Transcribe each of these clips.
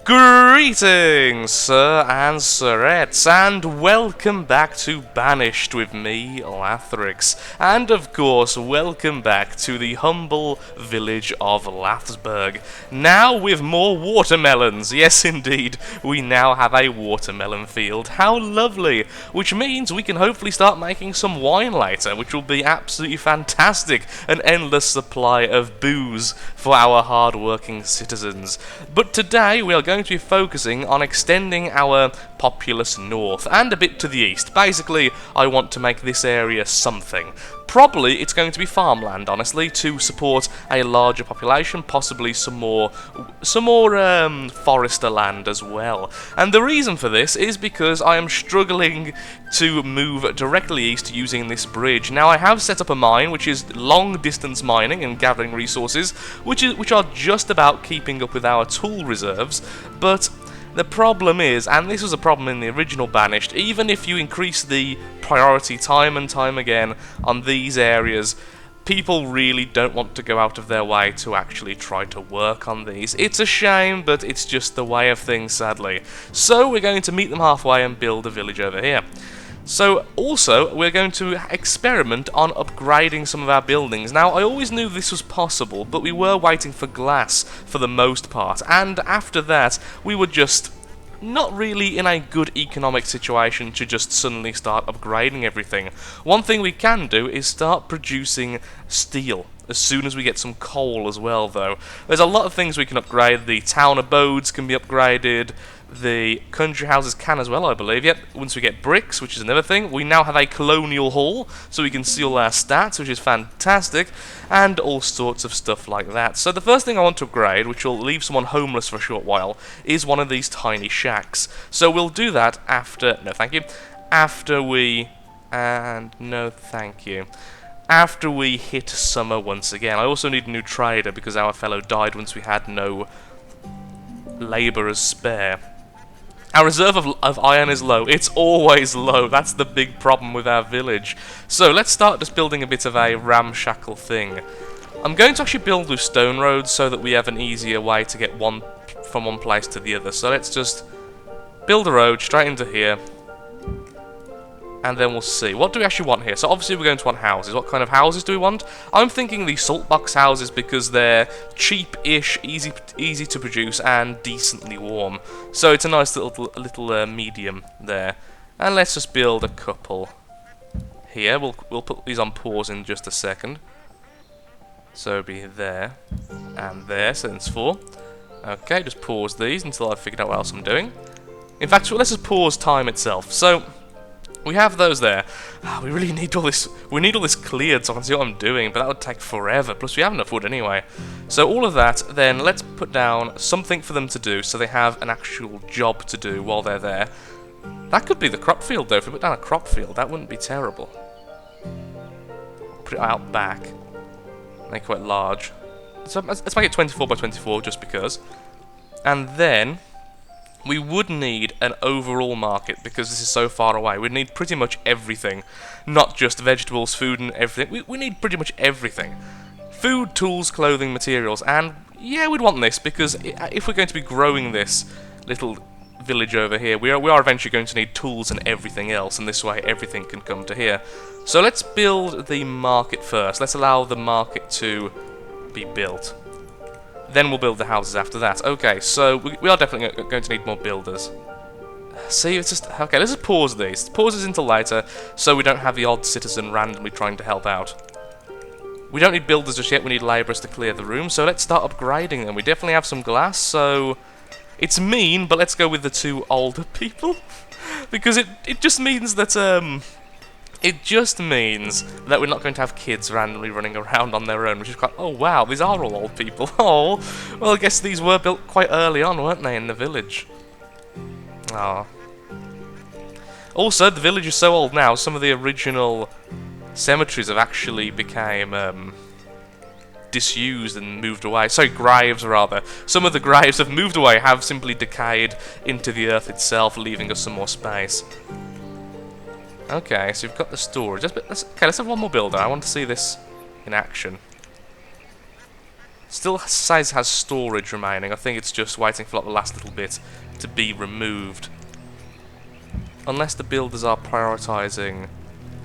Greetings, sir and sirettes, and welcome back to Banished with me, Lathrix. And of course, welcome back to the humble village of Lathsburg. Now with more watermelons. Yes, indeed, we now have a watermelon field. How lovely! Which means we can hopefully start making some wine later, which will be absolutely fantastic. An endless supply of booze for our hard-working citizens. But today we are going to be focusing on extending our populace north and a bit to the east. Basically, I want to make this area something. Probably it's going to be farmland, honestly, to support a larger population, possibly some more forester land as well. And the reason for this is because I am struggling to move directly east using this bridge. Now, I have set up a mine, which is long-distance mining and gathering resources, which are just about keeping up with our tool reserves, but the problem is, and this was a problem in the original Banished, even if you increase the priority time and time again on these areas, people really don't want to go out of their way to actually try to work on these. It's a shame, but it's just the way of things, sadly. So we're going to meet them halfway and build a village over here. So, also, we're going to experiment on upgrading some of our buildings. Now, I always knew this was possible, but we were waiting for glass for the most part, and after that, we were just not really in a good economic situation to just suddenly start upgrading everything. One thing we can do is start producing steel as soon as we get some coal as well, though. There's a lot of things we can upgrade. The town abodes can be upgraded. The country houses can as well, I believe. Yep, once we get bricks, which is another thing, we now have a colonial hall, so we can see all our stats, which is fantastic, and all sorts of stuff like that. So the first thing I want to upgrade, which will leave someone homeless for a short while, is one of these tiny shacks. So we'll do that after... no, thank you. After we... and no, thank you. After we hit summer once again. I also need a new trader, because our fellow died once we had no labourers spare. Our reserve of iron is low. It's always low. That's the big problem with our village. So let's start just building a bit of a ramshackle thing. I'm going to actually build with stone roads so that we have an easier way to get from one place to the other. So let's just build a road straight into here. And then we'll see. What do we actually want here? So obviously we're going to want houses. What kind of houses do we want? I'm thinking the salt box houses because they're cheap-ish, easy to produce, and decently warm. So it's a nice little medium there. And let's just build a couple here. We'll put these on pause in just a second. So it'll be there and there. So that's 4. Okay, just pause these until I've figured out what else I'm doing. In fact, let's just pause time itself. So we have those there. We really need all this. We need all this cleared so I can see what I'm doing, but that would take forever. Plus, we have enough wood anyway. So all of that. Then let's put down something for them to do, so they have an actual job to do while they're there. That could be the crop field, though. If we put down a crop field, that wouldn't be terrible. Put it out back. Make it quite large. So let's make it 24 by 24, just because. And then we would need an overall market because this is so far away. We'd need pretty much everything. Not just vegetables, food and everything. We need pretty much everything. Food, tools, clothing, materials. And yeah, we'd want this because if we're going to be growing this little village over here, we are eventually going to need tools and everything else. And this way everything can come to here. So let's build the market first. Let's allow the market to be built. Then we'll build the houses after that. Okay, so we are definitely going to need more builders. See, it's just... okay, let's just pause these. Pause this until later, so we don't have the odd citizen randomly trying to help out. We don't need builders just yet, we need labourers to clear the room, so let's start upgrading them. We definitely have some glass, so... it's mean, but let's go with the 2 older people. Because it just means that, it just means that we're not going to have kids randomly running around on their own, which is quite... oh wow, these are all old people. Oh, well I guess these were built quite early on, weren't they, in the village? Oh. Also, the village is so old now, some of the original cemeteries have actually became disused and moved away. Sorry, graves rather. Some of the graves have moved away, have simply decayed into the earth itself, leaving us some more space. Okay, so we've got the storage. Let's have one more builder. I want to see this in action. Still says has storage remaining. I think it's just waiting for like the last little bit to be removed. Unless the builders are prioritising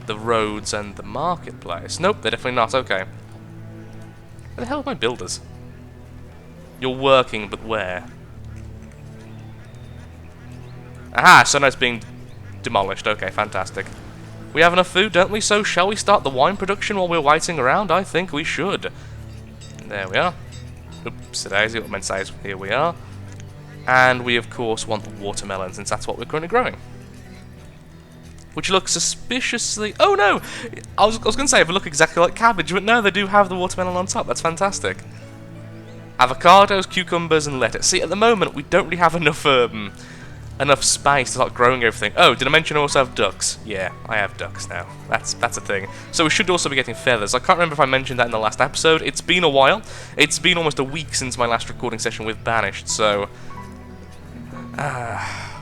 the roads and the marketplace. Nope, they're definitely not. Okay. Where the hell are my builders? You're working, but where? Aha, so now it's being demolished. Okay, fantastic. We have enough food, don't we? So shall we start the wine production while we're waiting around? I think we should. There we are. Oops, daisy, what I meant to say is here we are. And we, of course, want the watermelon, since that's what we're currently growing. Which looks suspiciously... Oh, no! I was going to say it would look exactly like cabbage, but no, they do have the watermelon on top. That's fantastic. Avocados, cucumbers, and lettuce. See, at the moment, we don't really have enough space to start growing everything. Oh, did I mention I also have ducks? Yeah, I have ducks now. That's a thing. So we should also be getting feathers. I can't remember if I mentioned that in the last episode. It's been a while. It's been almost a week since my last recording session with Banished, so...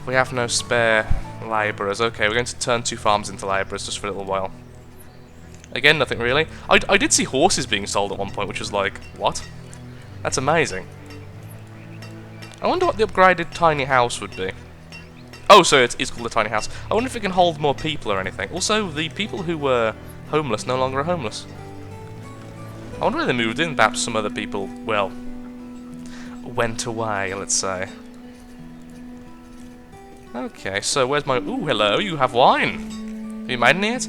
we have no spare labourers. Okay, we're going to turn 2 farms into labourers just for a little while. Again, nothing really. I did see horses being sold at one point, which was like, what? That's amazing. I wonder what the upgraded tiny house would be. Oh, so it's called a tiny house. I wonder if it can hold more people or anything. Also, the people who were homeless no longer are homeless. I wonder where they moved in. Perhaps some other people, well, went away, let's say. Okay, so where's my... Ooh, hello, you have wine. Have you made any yet?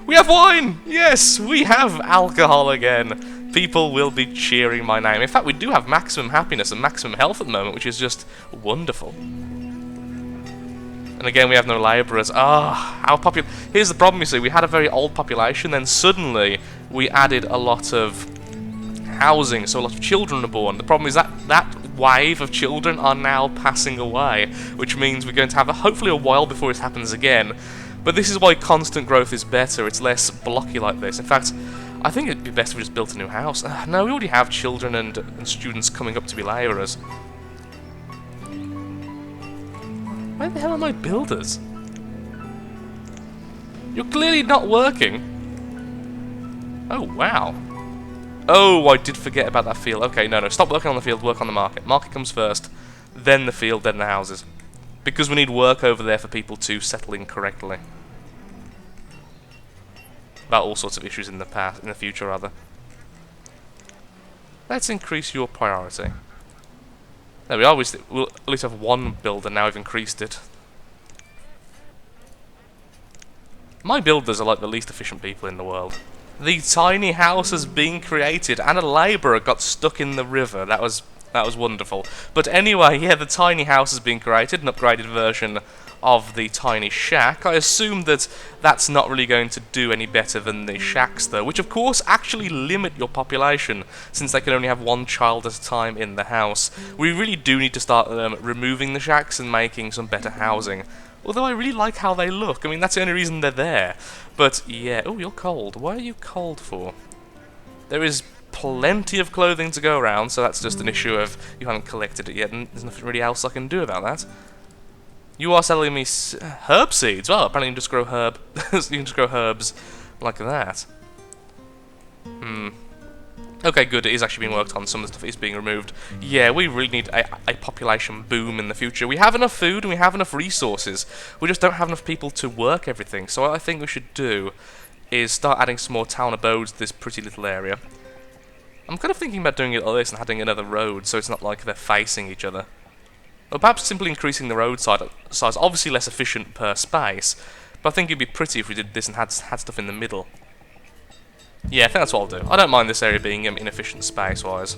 We have wine! Yes, we have alcohol again. People will be cheering my name. In fact, we do have maximum happiness and maximum health at the moment, which is just wonderful. And again, we have no labourers. Ah, our population... Here's the problem, you see. We had a very old population, then suddenly we added a lot of housing, so a lot of children are born. The problem is that wave of children are now passing away, which means we're going to have hopefully a while before it happens again. But this is why constant growth is better. It's less blocky like this. In fact, I think it'd be best if we just built a new house. No, we already have children and students coming up to be labourers. Where the hell are my builders? You're clearly not working. Oh, wow. Oh, I did forget about that field. Okay, no, stop working on the field, work on the market. Market comes first, then the field, then the houses. Because we need work over there for people to settle in correctly. About all sorts of issues in the past, in the future, rather. Let's increase your priority. There we are, we'll at least have one builder, now we've increased it. My builders are like the least efficient people in the world. The tiny house has been created, and a labourer got stuck in the river. That was wonderful. But anyway, yeah, the tiny house has been created, an upgraded version of the tiny shack. I assume that that's not really going to do any better than the shacks, though, which of course actually limit your population, since they can only have one child at a time in the house. We really do need to start removing the shacks and making some better housing. Although I really like how they look. I mean, that's the only reason they're there. But yeah, oh, you're cold. Why are you cold for? There is plenty of clothing to go around, so that's just an issue of you haven't collected it yet, and there's nothing really else I can do about that. You are selling me herb seeds. Well, apparently you can just grow you can just grow herbs like that. Okay, good. It is actually being worked on. Some of the stuff is being removed. Yeah, we really need a population boom in the future. We have enough food and we have enough resources. We just don't have enough people to work everything. So what I think we should do is start adding some more town abodes to this pretty little area. I'm kind of thinking about doing it like this and adding another road, so it's not like they're facing each other. Or perhaps simply increasing the road size. Obviously less efficient per space, but I think it'd be pretty if we did this and had stuff in the middle. Yeah, I think that's what I'll do. I don't mind this area being inefficient space-wise.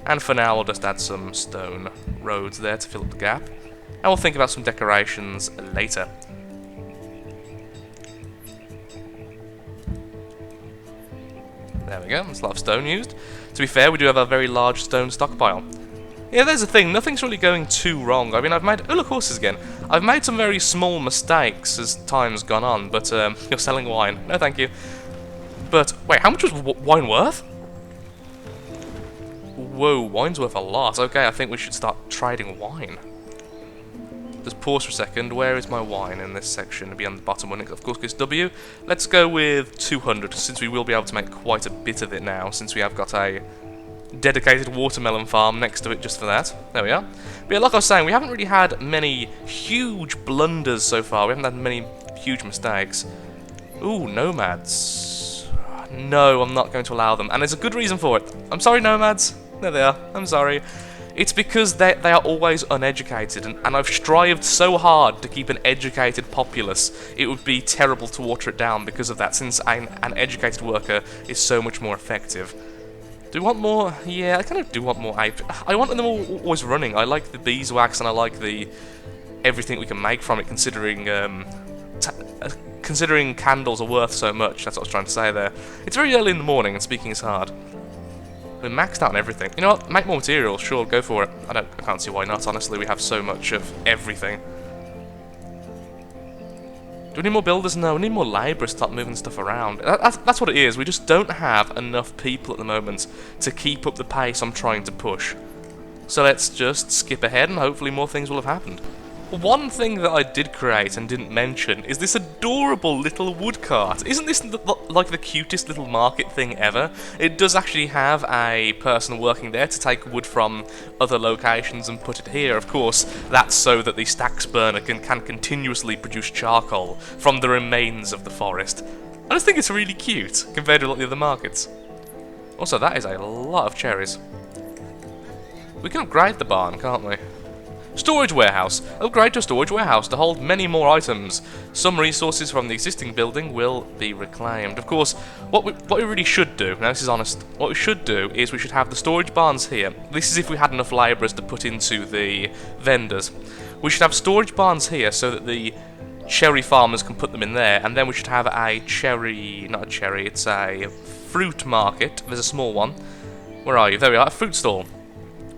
And for now, I'll just add some stone roads there to fill up the gap. And we'll think about some decorations later. There we go, there's a lot of stone used. To be fair, we do have a very large stone stockpile. Yeah, there's the thing, nothing's really going too wrong. I mean, I've made... Oh, look, horses again. I've made some very small mistakes as time's gone on, but you're selling wine. No, thank you. But, wait, how much was wine worth? Whoa, wine's worth a lot. Okay, I think we should start trading wine. Just pause for a second. Where is my wine in this section? It'll be on the bottom one. Of course, it's W. Let's go with 200, since we will be able to make quite a bit of it now, since we have got a dedicated watermelon farm next to it just for that. There we are. But yeah, like I was saying, we haven't really had many huge blunders so far. We haven't had many huge mistakes. Ooh, nomads. No, I'm not going to allow them. And there's a good reason for it. I'm sorry, nomads. There they are. I'm sorry. It's because they are always uneducated, and I've strived so hard to keep an educated populace. It would be terrible to water it down because of that, since an educated worker is so much more effective. Do we want more? Yeah, I kind of do want more ape. I want them all always running. I like the beeswax, and I like the everything we can make from it, considering considering candles are worth so much. That's what I was trying to say there. It's very early in the morning, and speaking is hard. We're maxed out on everything. You know what? Make more materials. Sure, go for it. I can't see why not. Honestly, we have so much of everything. Do we need more builders? No, we need more labourers to start moving stuff around. That's what it is. We just don't have enough people at the moment to keep up the pace I'm trying to push. So let's just skip ahead and hopefully more things will have happened. One thing that I did create and didn't mention is this adorable little wood cart. Isn't this like the cutest little market thing ever? It does actually have a person working there to take wood from other locations and put it here. Of course, that's so that the stacks burner can continuously produce charcoal from the remains of the forest. I just think it's really cute compared to a lot of the other markets. Also, that is a lot of cherries. We can upgrade the barn, can't we? Storage warehouse. Upgrade to a storage warehouse to hold many more items. Some resources from the existing building will be reclaimed. Of course, what we really should do, now this is honest, what we should do is we should have the storage barns here. This is if we had enough labourers to put into the vendors. We should have storage barns here so that the cherry farmers can put them in there, and then we should have a cherry, not a cherry, it's a fruit market. There's a small one. Where are you? There we are, a fruit stall.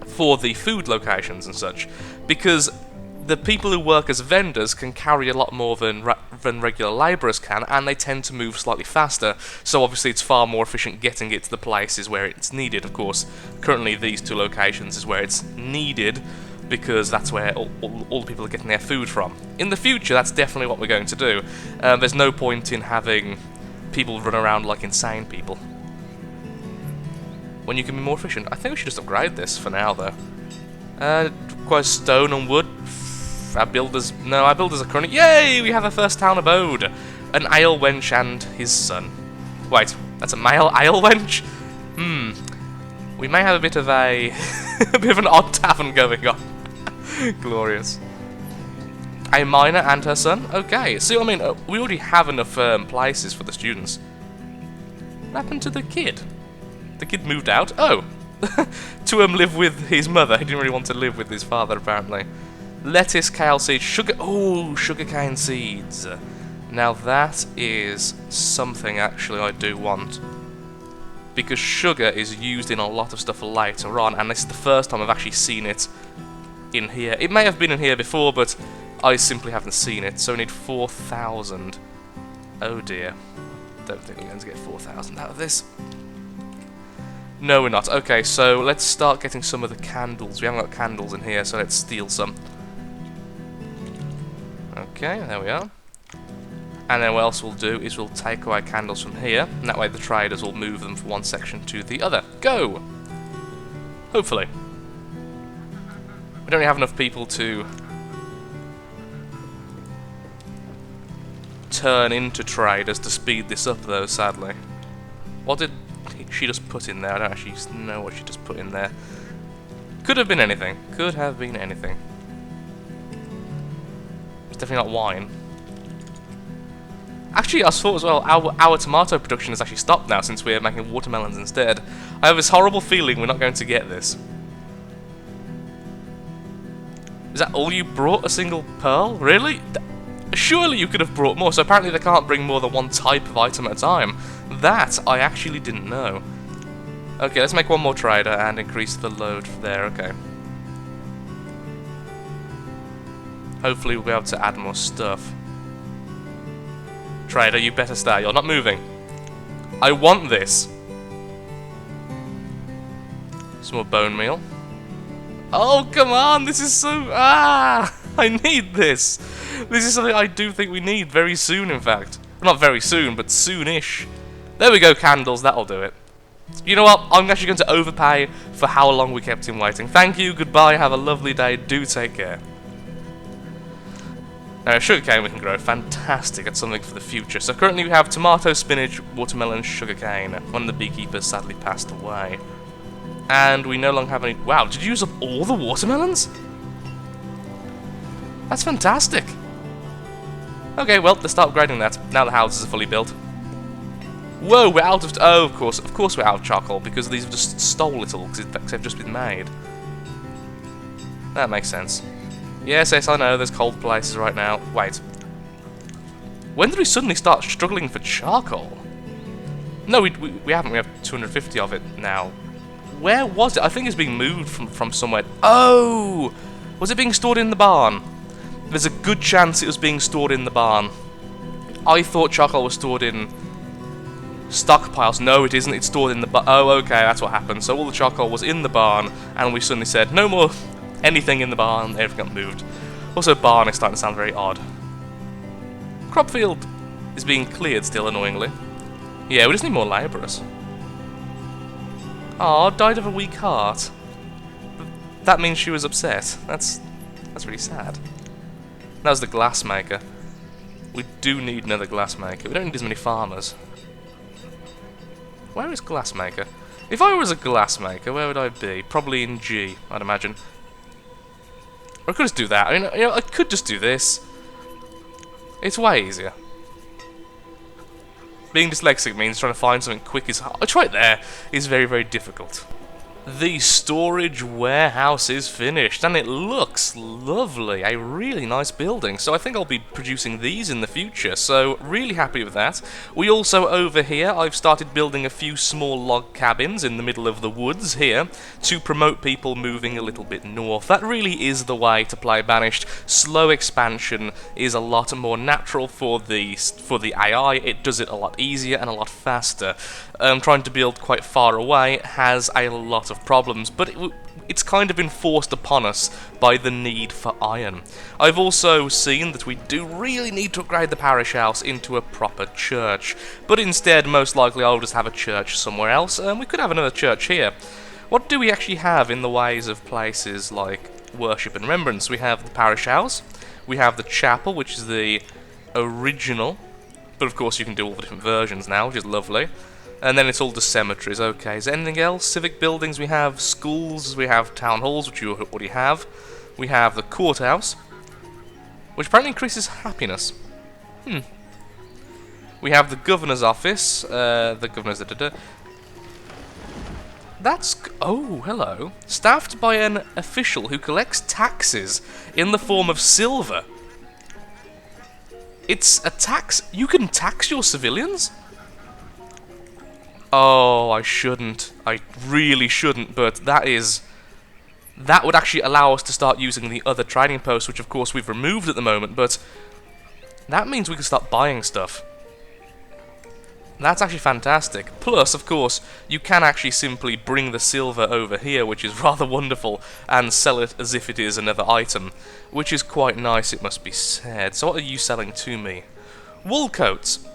For the food locations and such, because the people who work as vendors can carry a lot more than regular labourers can, and they tend to move slightly faster, so obviously it's far more efficient getting it to the places where it's needed. Of course, currently these two locations is where it's needed, because that's where all the people are getting their food from. In the future, that's definitely what we're going to do. There's no point in having people run around like insane people when you can be more efficient. I think we should just upgrade this for now, though. Requires stone and wood. Our builders are currently... Yay! We have a first town abode. An ale wench and his son. Wait, that's a male ale wench? We may have a bit of a... a bit of an odd tavern going on. Glorious. A miner and her son? Okay, see what I mean? We already have enough places for the students. What happened to the kid? The kid moved out? Oh! To live with his mother. He didn't really want to live with his father, apparently. Lettuce, kale seeds, sugar... Oh, sugarcane seeds. Now that is something, actually, I do want. Because sugar is used in a lot of stuff later on, and this is the first time I've actually seen it in here. It may have been in here before, but I simply haven't seen it. So we need 4,000. Oh dear. Don't think we're going to get 4,000 out of this. No, we're not. Okay, so let's start getting some of the candles. We haven't got candles in here, so let's steal some. Okay, there we are. And then what else we'll do is we'll take away candles from here, and that way the traders will move them from one section to the other. Go! Hopefully. We don't really have enough people to turn into traders to speed this up, though, sadly. What did she just put in there? I don't actually know what she just put in there. Could have been anything. Could have been anything. It's definitely not wine. Actually, I thought as well, our tomato production has actually stopped now since we're making watermelons instead. I have this horrible feeling we're not going to get this. Is that all you brought? A single pearl? Really? Surely you could have brought more, so apparently they can't bring more than one type of item at a time. That I actually didn't know. Okay, let's make one more trader and increase the load there, okay. Hopefully we'll be able to add more stuff. Trader, you better stay, you're not moving. I want this. Some more bone meal. Oh, come on, this is so... Ah! I need this. This is something I do think we need very soon, in fact. Well, not very soon, but soonish. There we go, candles. That'll do it. You know what? I'm actually going to overpay for how long we kept him waiting. Thank you, goodbye, have a lovely day, do take care. Now, sugarcane we can grow. Fantastic, that's something for the future. So currently we have tomato, spinach, watermelon, sugarcane. One of the beekeepers sadly passed away. And we no longer have any... Wow, did you use up all the watermelons? That's fantastic. Okay, well, let's start upgrading that. Now the houses are fully built. Whoa, we're out of... Oh, of course we're out of charcoal, because these have just stole it all, because they've just been made. That makes sense. Yes, I know, there's cold places right now. Wait. When did we suddenly start struggling for charcoal? No, we haven't, we have 250 of it now. Where was it? I think it's being moved from somewhere. Oh! Was it being stored in the barn? There's a good chance it was being stored in the barn. I thought charcoal was stored in... stockpiles. No, it isn't. It's stored in the barn. Oh, okay, that's what happened. So all the charcoal was in the barn, and we suddenly said, no more anything in the barn. Everything got moved. Also, barn is starting to sound very odd. Crop field is being cleared still, annoyingly. Yeah, we just need more labourers. Aw, died of a weak heart. That means she was upset. That's really sad. That was the glassmaker. We do need another glassmaker. We don't need as many farmers. Where is glassmaker? If I was a glassmaker, where would I be? Probably in G, I'd imagine. Or I could just do that. I mean, you know, I could just do this. It's way easier. Being dyslexic means trying to find something quick is hard. It's right there. Is very, very difficult. The storage warehouse is finished, and it looks lovely. A really nice building. So I think I'll be producing these in the future, so really happy with that. We also, over here, I've started building a few small log cabins in the middle of the woods here to promote people moving a little bit north. That really is the way to play Banished. Slow expansion is a lot more natural for the AI. It does it a lot easier and a lot faster. Trying to build quite far away has a lot of problems, but it's kind of enforced upon us by the need for iron. I've also seen that we do really need to upgrade the parish house into a proper church, but instead, most likely, I'll just have a church somewhere else, and we could have another church here. What do we actually have in the ways of places like worship and remembrance? We have the parish house, we have the chapel, which is the original, but of course you can do all the different versions now, which is lovely. And then it's all the cemeteries. Okay, is there anything else? Civic buildings, we have schools, we have town halls, which you already have. We have the courthouse, which apparently increases happiness. We have the governor's office, the governor's... That's... Oh, hello. Staffed by an official who collects taxes in the form of silver. It's a tax... You can tax your civilians? Oh, I shouldn't. I really shouldn't, but that would actually allow us to start using the other trading posts, which of course we've removed at the moment, but that means we can start buying stuff. That's actually fantastic. Plus, of course, you can actually simply bring the silver over here, which is rather wonderful, and sell it as if it is another item, which is quite nice, it must be said. So what are you selling to me? Wool coats.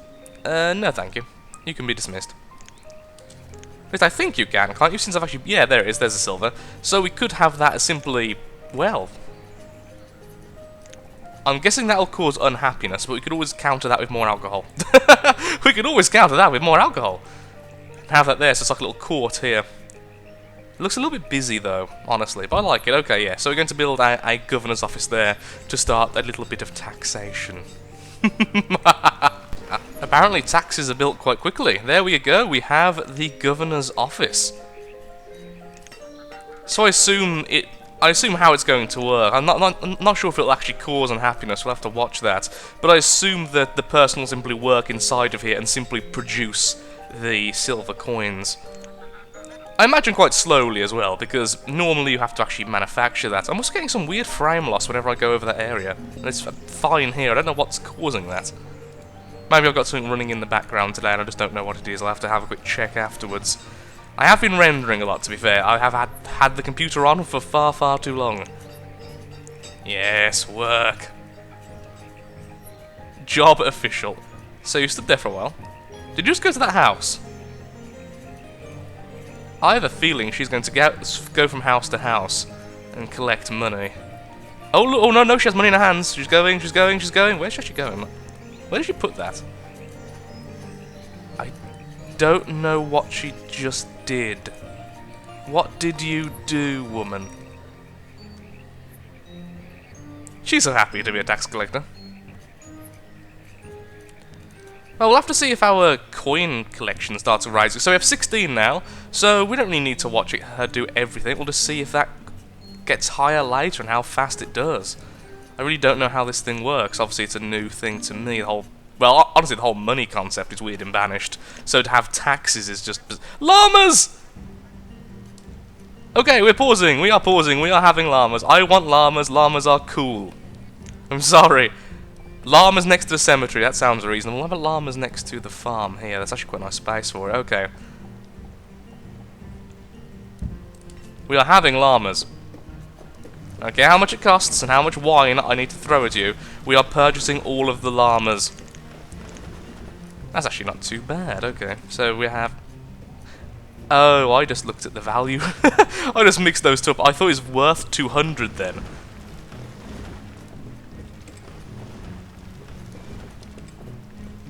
No thank you. You can be dismissed. At least I think you can, can't you? Since I've actually... Yeah, there it is, there's a silver. So we could have that as simply... Well... I'm guessing that'll cause unhappiness, but we could always counter that with more alcohol. We could always counter that with more alcohol. Have that there, so it's like a little court here. It looks a little bit busy though, honestly, but I like it. Okay, yeah, so we're going to build a governor's office there to start a little bit of taxation. Apparently taxes are built quite quickly. There we go, we have the governor's office. So I assume how it's going to work. I'm not sure if it'll actually cause unhappiness, we'll have to watch that. But I assume that the person will simply work inside of here and simply produce the silver coins. I imagine quite slowly as well, because normally you have to actually manufacture that. I'm also getting some weird frame loss whenever I go over that area. And it's fine here, I don't know what's causing that. Maybe I've got something running in the background today and I just don't know what it is. I'll have to have a quick check afterwards. I have been rendering a lot, to be fair. I have had the computer on for far, far too long. Yes, work. Job official. So you stood there for a while. Did you just go to that house? I have a feeling she's going to go from house to house and collect money. Oh, look, oh no, no, she has money in her hands. She's going, she's going, she's going. Where's she going? Where did she put that? I don't know what she just did. What did you do, woman? She's so happy to be a tax collector. Well, we'll have to see if our coin collection starts rising. So we have 16 now, so we don't really need to watch her do everything. We'll just see if that gets higher later and how fast it does. I really don't know how this thing works. Obviously, it's a new thing to me. Well, honestly, the whole money concept is weird in Banished. So to have taxes is just... Llamas! Okay, we're pausing. We are pausing. We are having llamas. I want llamas. Llamas are cool. I'm sorry. Llamas next to the cemetery. That sounds reasonable. We'll have a llamas next to the farm here. That's actually quite a nice space for it. Okay. We are having llamas. Okay, how much it costs and how much wine I need to throw at you. We are purchasing all of the llamas. That's actually not too bad. Okay, so we have... Oh, I just looked at the value. I just mixed those two up. I thought it was worth 200 then.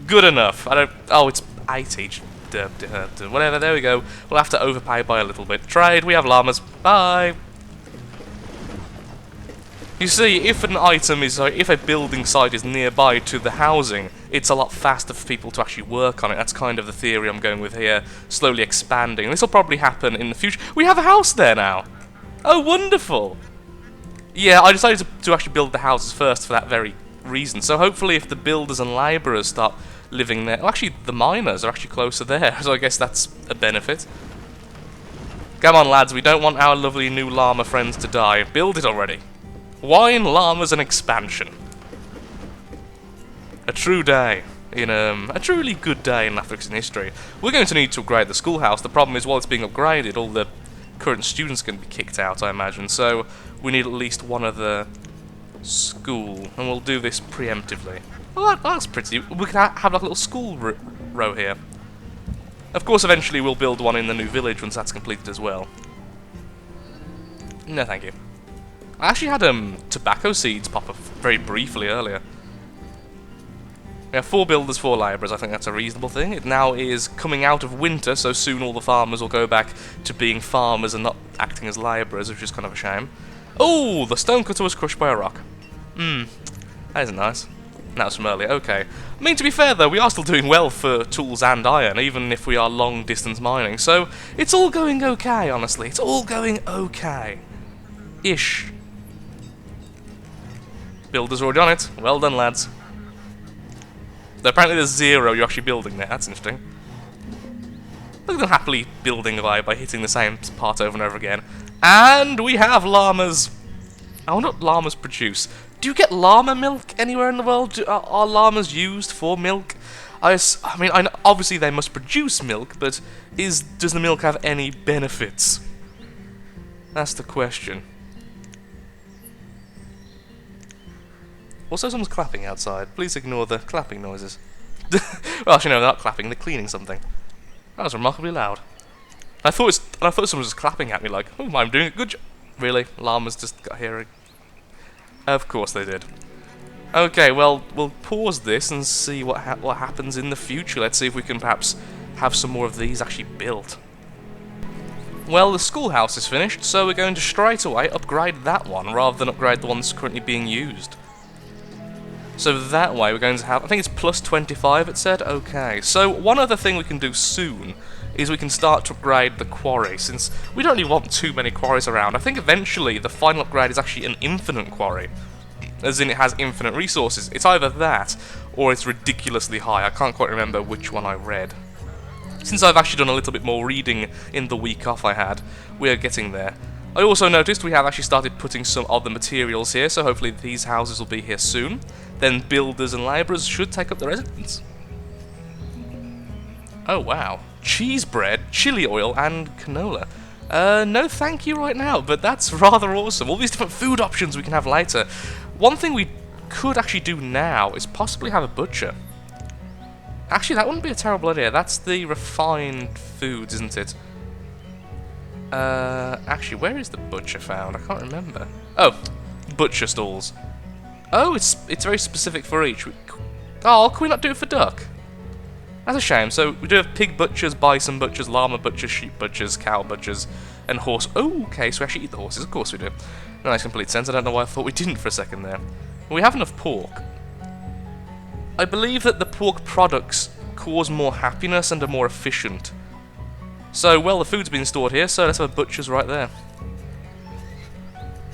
Good enough. I don't... Oh, it's 80. Whatever, there we go. We'll have to overpay by a little bit. Trade, we have llamas. Bye! You see, if an item is... if a building site is nearby to the housing, it's a lot faster for people to actually work on it. That's kind of the theory I'm going with here. Slowly expanding. This will probably happen in the future. We have a house there now! Oh, wonderful! Yeah, I decided to actually build the houses first for that very reason. So hopefully if the builders and labourers start living there... Well, actually, the miners are actually closer there, so I guess that's a benefit. Come on, lads, we don't want our lovely new llama friends to die. Build it already. Wine, llamas, and expansion. A true day. A truly good day in African history. We're going to need to upgrade the schoolhouse. The problem is, while it's being upgraded, all the current students are going to be kicked out, I imagine. So, we need at least one other school. And we'll do this preemptively. Well, that's pretty... We can have like a little school row here. Of course, eventually we'll build one in the new village once that's completed as well. No, thank you. I actually had tobacco seeds pop up very briefly earlier. We have 4 builders, 4 labourers. I think that's a reasonable thing. It now is coming out of winter, so soon all the farmers will go back to being farmers and not acting as labourers, which is kind of a shame. Oh, the stonecutter was crushed by a rock. That isn't nice. That was from earlier, okay. I mean, to be fair though, we are still doing well for tools and iron, even if we are long distance mining, so it's all going okay, honestly. It's all going okay. Ish. Builders already on it. Well done, lads. Though apparently there's 0 you're actually building there. That's interesting. Look at them happily building away by hitting the same part over and over again. And we have llamas. I wonder what llamas produce. Do you get llama milk anywhere in the world? Are llamas used for milk? I mean, obviously they must produce milk, but does the milk have any benefits? That's the question. Also, someone's clapping outside. Please ignore the clapping noises. Well, actually, no, they're not clapping. They're cleaning something. That was remarkably loud. I thought someone was clapping at me like, oh, I'm doing a good job. Really? Llamas just got here. Of course they did. Okay, well, we'll pause this and see what happens in the future. Let's see if we can perhaps have some more of these actually built. Well, the schoolhouse is finished, so we're going to straight away upgrade that one rather than upgrade the one that's currently being used. So that way we're going to have, I think it's plus 25 it said, okay. So one other thing we can do soon is we can start to upgrade the quarry, since we don't really want too many quarries around. I think eventually the final upgrade is actually an infinite quarry, as in it has infinite resources. It's either that, or it's ridiculously high. I can't quite remember which one I read. Since I've actually done a little bit more reading in the week off I had, we're getting there. I also noticed we have actually started putting some of the materials here, so hopefully these houses will be here soon. Then builders and labourers should take up the residence. Oh wow. Cheese bread, chili oil, and canola. No thank you right now, but that's rather awesome. All these different food options we can have later. One thing we could actually do now is possibly have a butcher. Actually, that wouldn't be a terrible idea. That's the refined foods, isn't it? Actually, where is the butcher found? I can't remember. Oh, butcher stalls. Oh, it's very specific for each. Oh, can we not do it for duck? That's a shame. So we do have pig butchers, bison butchers, llama butchers, sheep butchers, cow butchers, and horse. Oh, okay, so we actually eat the horses. Of course we do. That makes complete sense. I don't know why I thought we didn't for a second there. We have enough pork. I believe that the pork products cause more happiness and are more efficient. So, well, the food's been stored here, so let's have a butcher's right there.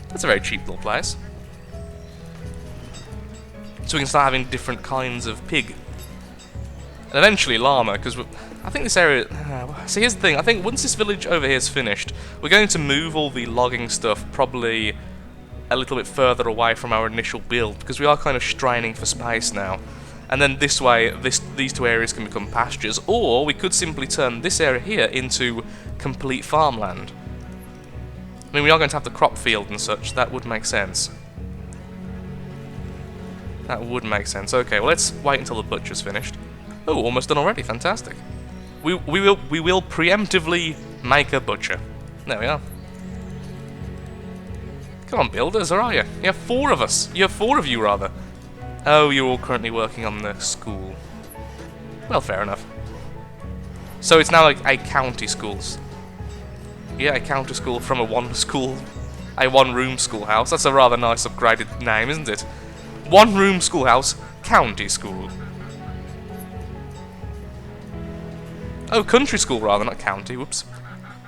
That's a very cheap little place. So we can start having different kinds of pig. And eventually llama, because I think this area... see, here's the thing. I think once this village over here is finished, we're going to move all the logging stuff probably a little bit further away from our initial build, because we are kind of straining for space now. And then this way, these two areas can become pastures, or we could simply turn this area here into complete farmland. I mean, we are going to have the crop field and such, that would make sense. That would make sense. Okay, well, let's wait until the butcher's finished. Oh, almost done already, fantastic. We will preemptively make a butcher. There we are. Come on, builders, where are you? You have 4 of us. You have 4 of you, rather. Oh, you're all currently working on the school. Well, fair enough. So it's now like a county schools. Yeah, a county school from a one-room schoolhouse. That's a rather nice upgraded name, isn't it? One-room schoolhouse, county school. Oh, country school rather, not county. Whoops.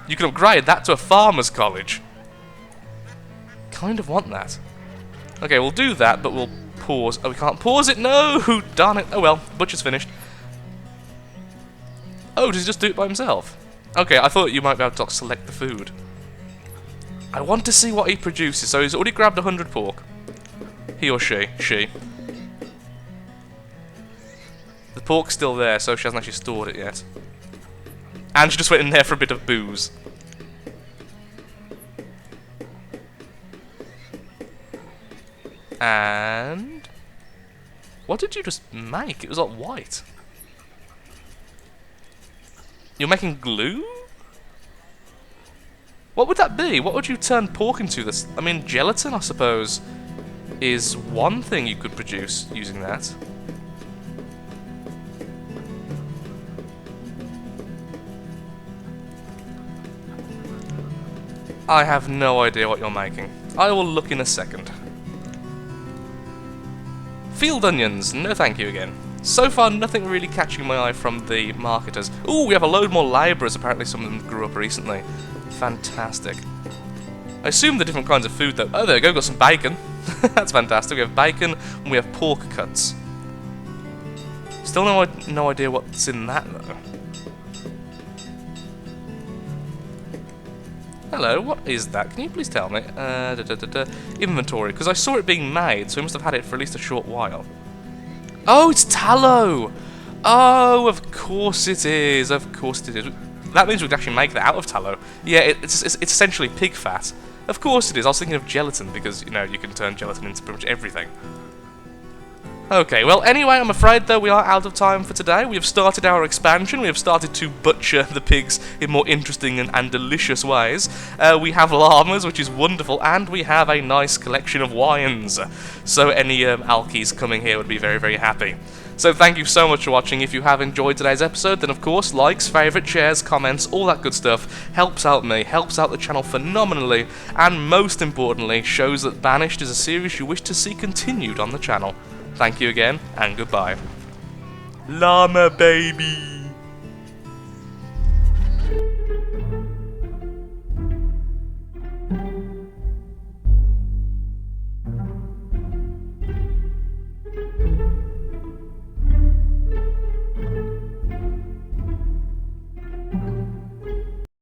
You can upgrade that to a farmer's college. Kind of want that. Okay, we'll do that, but we'll pause. Oh, we can't pause it. No, darn it. Oh well, butcher's finished. Oh, does he just do it by himself? Okay, I thought you might be able to select the food. I want to see what he produces. So he's already grabbed 100 pork. He or she. She. The pork's still there, so she hasn't actually stored it yet. And she just went in there for a bit of booze. And... what did you just make? It was like white. You're making glue? What would that be? What would you turn pork into? This? I mean, gelatin, I suppose, is one thing you could produce using that. I have no idea what you're making. I will look in a second. Field onions, no thank you again. So far, nothing really catching my eye from the marketers. Ooh, we have a load more labourers. Apparently some of them grew up recently. Fantastic. I assume the different kinds of food, though. Oh, there we go, got some bacon. That's fantastic. We have bacon, and we have pork cuts. Still no idea what's in that, though. Hello, what is that? Can you please tell me? Inventory, because I saw it being made, so we must have had it for at least a short while. Oh, it's tallow! Oh, of course it is. Of course it is. That means we could actually make that out of tallow. Yeah, it's essentially pig fat. Of course it is. I was thinking of gelatin, because, you know, you can turn gelatin into pretty much everything. Okay, well, anyway, I'm afraid, though, we are out of time for today. We have started our expansion. We have started to butcher the pigs in more interesting and delicious ways. We have llamas, which is wonderful, and we have a nice collection of wines. So any alkies coming here would be very, very happy. So thank you so much for watching. If you have enjoyed today's episode, then of course, likes, favourite, shares, comments, all that good stuff helps out me, helps out the channel phenomenally, and most importantly, shows that Banished is a series you wish to see continued on the channel. Thank you again, and goodbye. Llama baby!